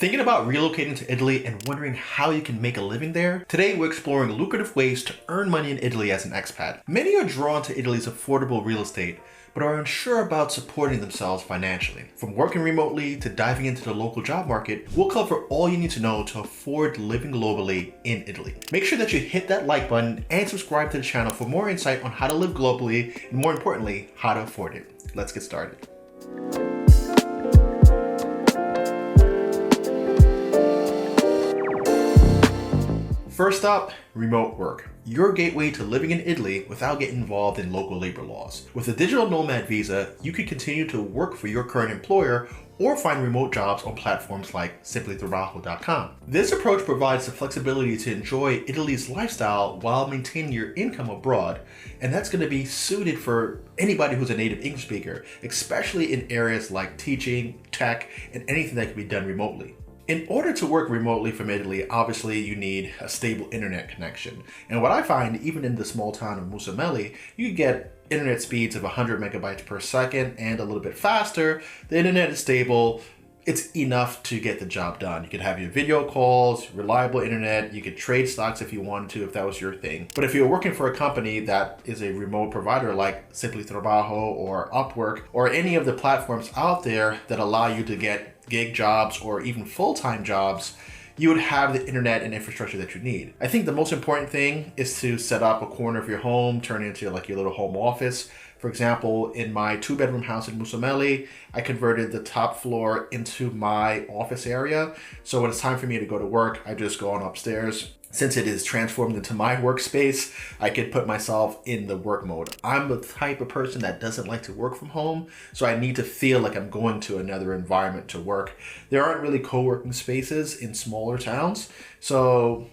Thinking about relocating to Italy and wondering how you can make a living there? Today we're exploring lucrative ways to earn money in Italy as an expat. Many are drawn to Italy's affordable real estate, but are unsure about supporting themselves financially. From working remotely to diving into the local job market, we'll cover all you need to know to afford living globally in Italy. Make sure that you hit that like button and subscribe to the channel for more insight on how to live globally and, more importantly, how to afford it. Let's get started. First up, remote work. Your gateway to living in Italy without getting involved in local labor laws. With a digital nomad visa, you can continue to work for your current employer or find remote jobs on platforms like simplytrabajo.com. This approach provides the flexibility to enjoy Italy's lifestyle while maintaining your income abroad, and that's going to be suited for anybody who's a native English speaker, especially in areas like teaching, tech, and anything that can be done remotely. In order to work remotely from Italy, obviously you need a stable internet connection. And what I find, even in the small town of Mussomeli, you can get internet speeds of 100 megabytes per second and a little bit faster. The internet is stable. It's enough to get the job done. You can have your video calls, reliable internet. You could trade stocks if you wanted to, if that was your thing. But if you're working for a company that is a remote provider like Simply Trabajo or Upwork or any of the platforms out there that allow you to get gig jobs or even full-time jobs, you would have the internet and infrastructure that you need. I think the most important thing is to set up a corner of your home, turn it into like your little home office. For example, in my 2-bedroom house in Mussomeli, I converted the top floor into my office area. So when it's time for me to go to work, I just go on upstairs. Since it is transformed into my workspace, I could put myself in the work mode. I'm the type of person that doesn't like to work from home, so I need to feel like I'm going to another environment to work. There aren't really co-working spaces in smaller towns, so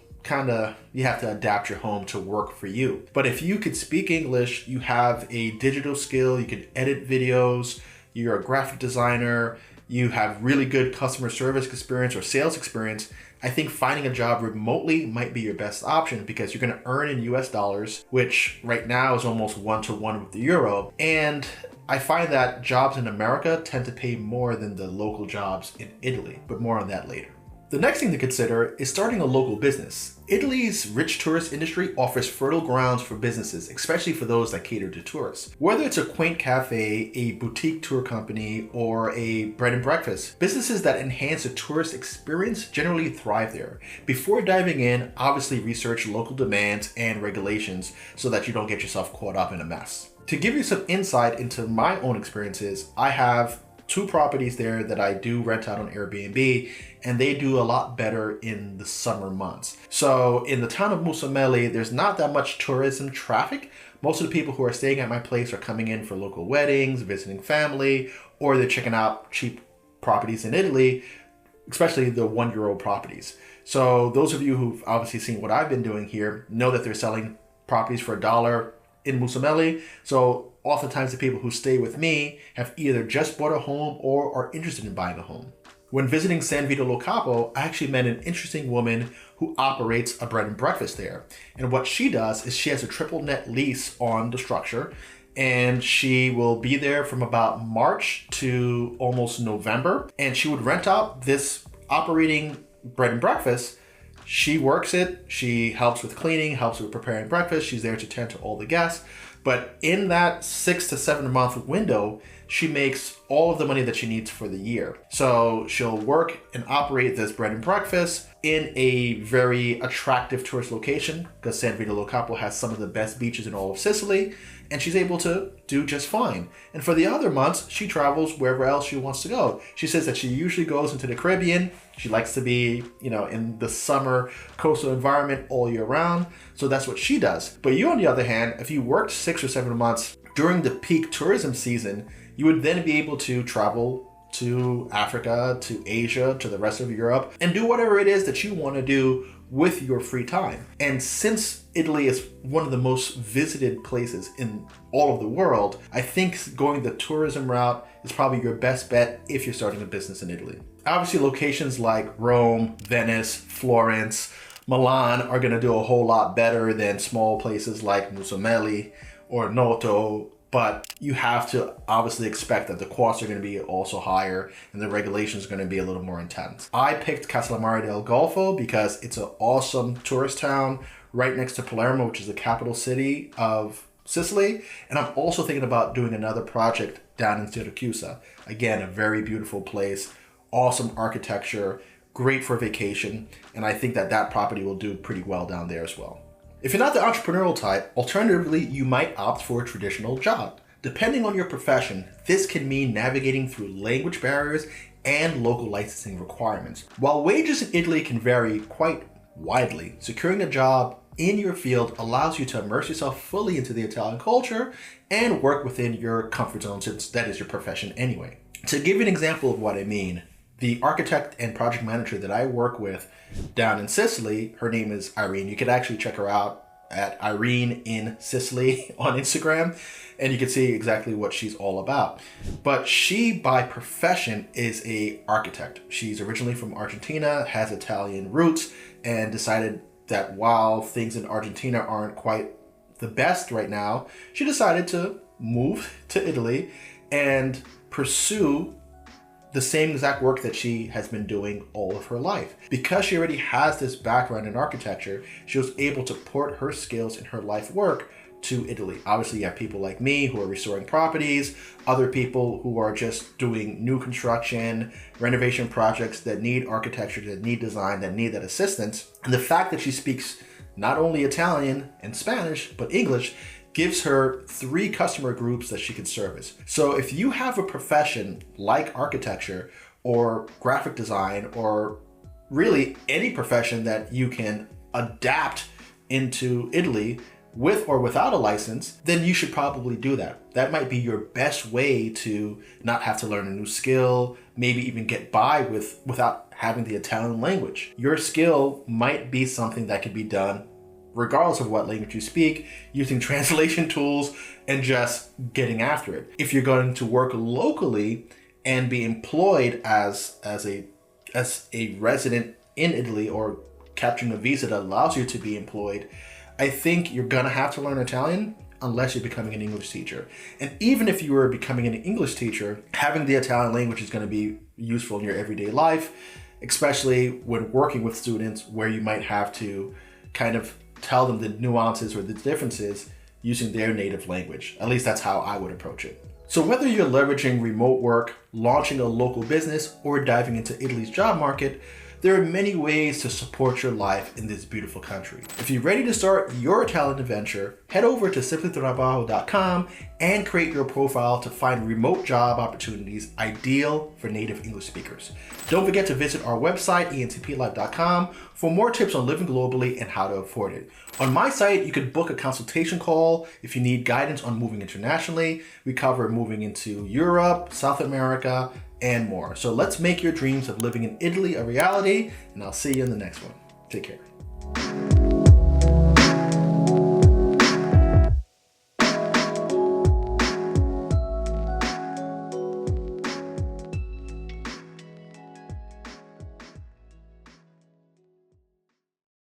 you have to adapt your home to work for you. But if you could speak English, you have a digital skill, you can edit videos, you're a graphic designer, you have really good customer service experience or sales experience, I think finding a job remotely might be your best option because you're going to earn in US dollars, which right now is almost 1-to-1 with the euro. And I find that jobs in America tend to pay more than the local jobs in Italy, but more on that later. The next thing to consider is starting a local business. Italy's rich tourist industry offers fertile grounds for businesses, especially for those that cater to tourists. Whether it's a quaint cafe, a boutique tour company, or a bread and breakfast, businesses that enhance the tourist experience generally thrive there. Before diving in, obviously research local demands and regulations so that you don't get yourself caught up in a mess. To give you some insight into my own experiences, I have 2 properties there that I do rent out on Airbnb, and they do a lot better in the summer months. So in the town of Mussomeli, there's not that much tourism traffic. Most of the people who are staying at my place are coming in for local weddings, visiting family, or they're checking out cheap properties in Italy, especially the €1 properties. So those of you who've obviously seen what I've been doing here know that they're selling properties for $1 in Mussomeli. So oftentimes the people who stay with me have either just bought a home or are interested in buying a home. When visiting San Vito Lo Capo, I actually met an interesting woman who operates a bread and breakfast there. And what she does is she has a triple net lease on the structure, and she will be there from about March to almost November. And she would rent out this operating bread and breakfast. She works it, she helps with cleaning, helps with preparing breakfast, she's there to tend to all the guests. But in that 6 to 7 month window, she makes all of the money that she needs for the year. So she'll work and operate this bread and breakfast in a very attractive tourist location because San Vito Lo Capo has some of the best beaches in all of Sicily, and she's able to do just fine. And for the other months, she travels wherever else she wants to go. She says that she usually goes into the Caribbean. She likes to be, in the summer coastal environment all year round. So that's what she does. But you, on the other hand, if you worked 6 or 7 months during the peak tourism season, you would then be able to travel to Africa, to Asia, to the rest of Europe, and do whatever it is that you want to do with your free time. And since Italy is one of the most visited places in all of the world, I think going the tourism route is probably your best bet if you're starting a business in Italy. Obviously, locations like Rome, Venice, Florence, Milan are going to do a whole lot better than small places like Mussomeli or Noto but you have to obviously expect that the costs are going to be also higher and the regulations are going to be a little more intense. I picked Castellammare del Golfo because it's an awesome tourist town right next to Palermo, which is the capital city of Sicily. And I'm also thinking about doing another project down in Syracuse. Again, a very beautiful place, awesome architecture, great for vacation. And I think that that property will do pretty well down there as well. If you're not the entrepreneurial type, alternatively, you might opt for a traditional job. Depending on your profession, this can mean navigating through language barriers and local licensing requirements. While wages in Italy can vary quite widely, securing a job in your field allows you to immerse yourself fully into the Italian culture and work within your comfort zone, since that is your profession anyway. To give you an example of what I mean, the architect and project manager that I work with down in Sicily, her name is Irene. You could actually check her out at Irene in Sicily on Instagram, and you can see exactly what she's all about. But she, by profession, is a architect. She's originally from Argentina, has Italian roots, and decided that while things in Argentina aren't quite the best right now, she decided to move to Italy and pursue the same exact work that she has been doing all of her life. Because she already has this background in architecture, she was able to port her skills and her life work to Italy. Obviously, you have people like me who are restoring properties, other people who are just doing new construction, renovation projects that need architecture, that need design, that need that assistance. And the fact that she speaks not only Italian and Spanish, but English, gives her 3 customer groups that she can service. So if you have a profession like architecture or graphic design, or really any profession that you can adapt into Italy with or without a license, then you should probably do that. That might be your best way to not have to learn a new skill, maybe even get by without having the Italian language. Your skill might be something that can be done regardless of what language you speak, using translation tools and just getting after it. If you're going to work locally and be employed as a resident in Italy, or capturing a visa that allows you to be employed, I think you're gonna have to learn Italian unless you're becoming an English teacher. And even if you were becoming an English teacher, having the Italian language is gonna be useful in your everyday life, especially when working with students where you might have to kind of tell them the nuances or the differences using their native language. At least that's how I would approach it. So whether you're leveraging remote work, launching a local business, or diving into Italy's job market, there are many ways to support your life in this beautiful country. If you're ready to start your Italian adventure, head over to simplytrabajo.com and create your profile to find remote job opportunities ideal for native English speakers. Don't forget to visit our website, entplife.com, for more tips on living globally and how to afford it. On my site, you can book a consultation call if you need guidance on moving internationally. We cover moving into Europe, South America, and more. So let's make your dreams of living in Italy a reality, and I'll see you in the next one. Take care.